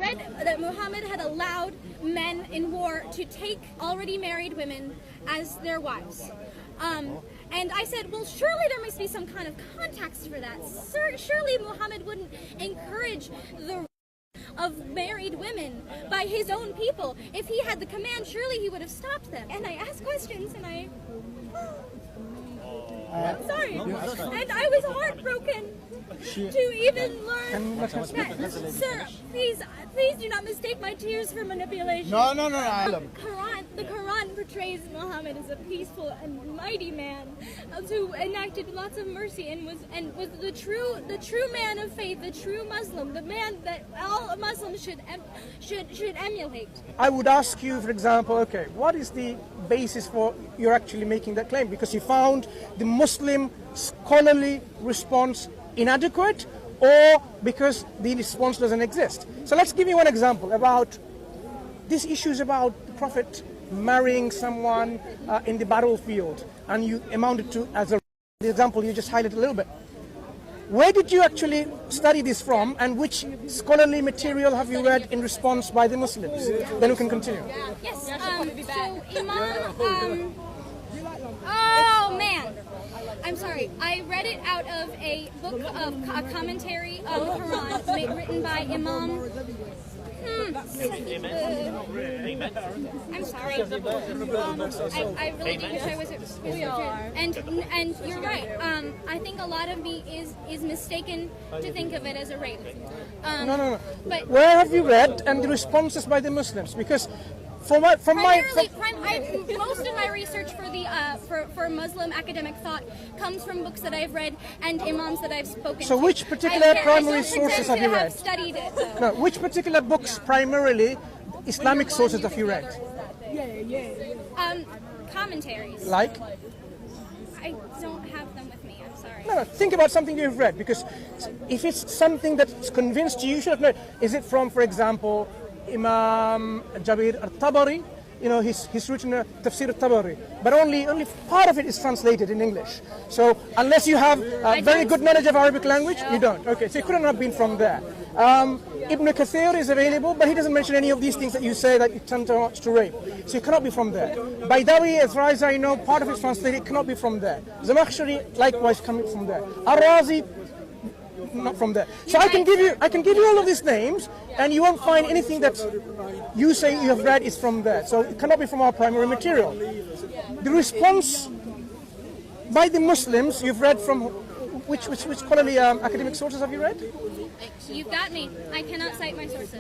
read that Muhammad had allowed men in war to take already married women as their wives. And I said, well, surely there must be some kind of context for that. Surely Muhammad wouldn't encourage the of married women by his own people. If he had the command, surely he would have stopped them. And I asked questions, and I'm sorry. And I was heartbroken to even learn that. Sir, please do not mistake my tears for manipulation. No. The Quran portrays Muhammad as a peaceful and mighty man who enacted lots of mercy and was the true man of faith, the true Muslim, the man that all Muslims should emulate. I would ask you, for example, okay, what is the basis for you're actually making that claim? Because you found the Muslim scholarly response inadequate, or because the response doesn't exist. So let's give you one example about these issues about the Prophet marrying someone in the battlefield, and you amounted to as the example you just highlighted a little bit. Where did you actually study this from, and which scholarly material have you read in response by the Muslims? Then we can continue. Yes, so Imam, oh man, I'm sorry, I read it out of a book of a commentary on the Quran written by Imam. I'm sorry. I really do wish I was and you're right. I think a lot of me is mistaken to think of it as a rape. No. But where have you read and the responses by the Muslims? Because most of my research for the for Muslim academic thought comes from books that I've read and imams that I've spoken to. So which particular primary sources have you read? I've studied it, though. No, which particular books primarily Islamic sources have you read? Commentaries. Like? I don't have them with me, I'm sorry. No, think about something you've read, because if it's something that's convinced you should have read, is it from, for example, Imam Jabir al-Tabari? You know, he's written a Tafsir al-Tabari, but only part of it is translated in English. So unless you have very good knowledge of Arabic language, you don't. Okay, so it couldn't have been from there. Ibn Kathir is available, but he doesn't mention any of these things that you say that you tend to rape. So it cannot be from there. Baidawi, as far as I know, part of it's translated, it cannot be from there. Zamakhshari, likewise, coming from there. Ar-Razi, not from there. So I can give you all of these names, and you won't find anything that you say you have read is from there. So it cannot be from our primary material. The response by the Muslims you've read from which scholarly academic sources have you read? You've got me. I cannot cite my sources.